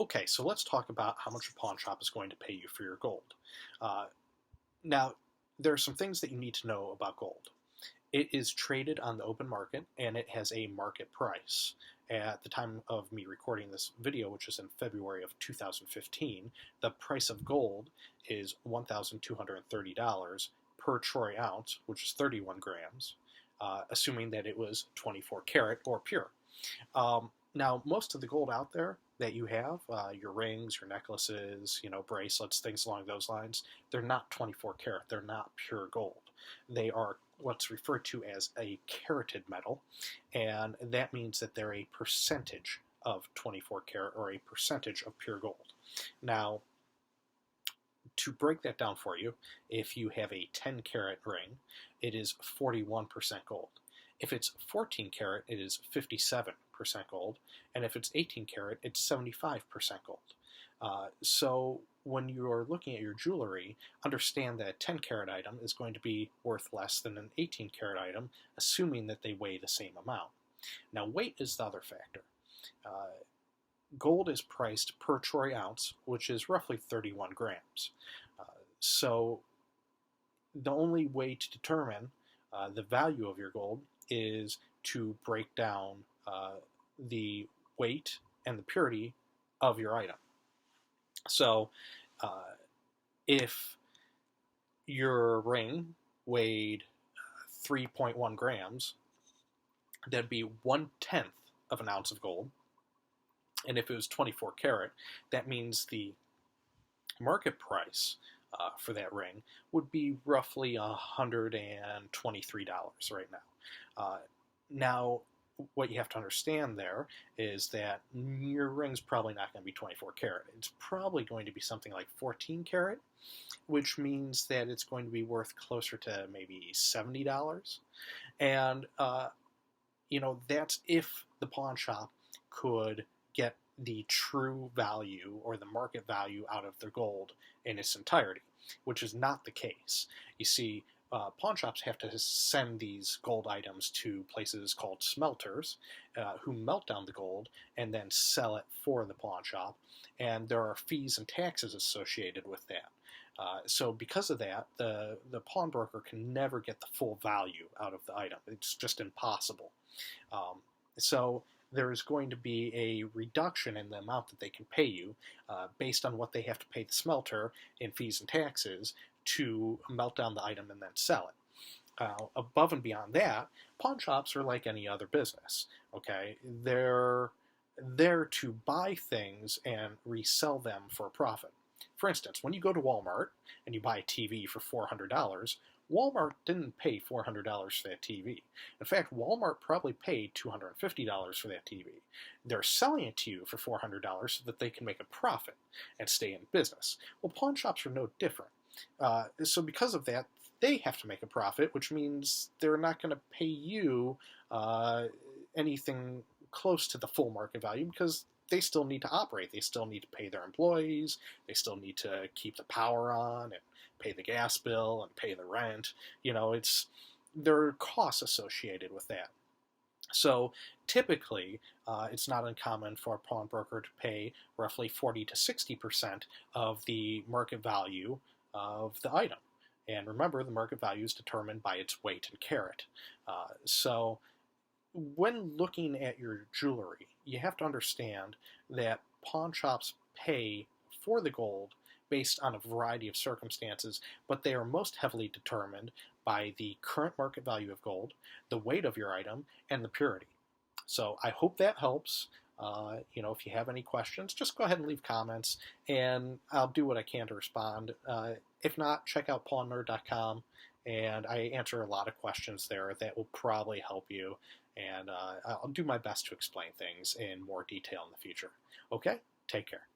Okay, so let's talk about how much a pawn shop is going to pay you for your gold. Uh, Now, there are some things that you need to know about gold. It is traded on the open market and it has a market price. At the time of me recording this video, which is in February of 2015, the price of gold is $1,230 per troy ounce, which is 31 grams, assuming that it was 24 karat or pure. Now, most of the gold out there that you have, your rings, your necklaces, bracelets, things along those lines, they're not 24 karat. They're not pure gold. They are what's referred to as a carated metal, and that means that they're a percentage of 24 karat or a percentage of pure gold. Now, to break that down for you, if you have a 10 karat ring, it is 41% gold. If it's 14 karat, it is 57% gold, and if it's 18 karat, it's 75% gold. So when you're looking at your jewelry, understand that a 10 karat item is going to be worth less than an 18 karat item, assuming that they weigh the same amount. Now, weight is the other factor. Gold is priced per troy ounce, which is roughly 31 grams. So the only way to determine the value of your gold is to break down the weight and the purity of your item. So if your ring weighed 3.1 grams, that'd be 1/10 of an ounce of gold. And if it was 24 karat, that means the market price for that ring would be roughly $123 right now. Now, what you have to understand there is that your ring's probably not going to be 24 karat. It's probably going to be something like 14 karat, which means that it's going to be worth closer to maybe $70. And, that's if the pawn shop could get the true value or the market value out of their gold in its entirety, which is not the case. You see, pawn shops have to send these gold items to places called smelters, who melt down the gold and then sell it for the pawn shop, and there are fees and taxes associated with that. So because of that, the pawnbroker can never get the full value out of the item. It's just impossible. So there's going to be a reduction in the amount that they can pay you based on what they have to pay the smelter in fees and taxes to melt down the item and then sell it. Above and beyond that, pawn shops are like any other business. Okay, they're there to buy things and resell them for a profit. For instance, when you go to Walmart and you buy a TV for $400, Walmart didn't pay $400 for that TV. In fact, Walmart probably paid $250 for that TV. They're selling it to you for $400 so that they can make a profit and stay in business. Well, pawn shops are no different. So because of that, they have to make a profit, which means they're not going to pay you anything close to the full market value because they still need to operate. They still need to pay their employees. They still need to keep the power on and pay the gas bill and pay the rent. There are costs associated with that. So typically, it's not uncommon for a pawnbroker to pay roughly 40 to 60% of the market value of the item. And remember, the market value is determined by its weight in carat. So when looking at your jewelry, you have to understand that pawn shops pay for the gold based on a variety of circumstances, but they are most heavily determined by the current market value of gold, the weight of your item, and the purity. So I hope that helps. If you have any questions, just go ahead and leave comments, and I'll do what I can to respond. If not, check out pawnnerd.com, and I answer a lot of questions there that will probably help you, and I'll do my best to explain things in more detail in the future. Okay? Take care.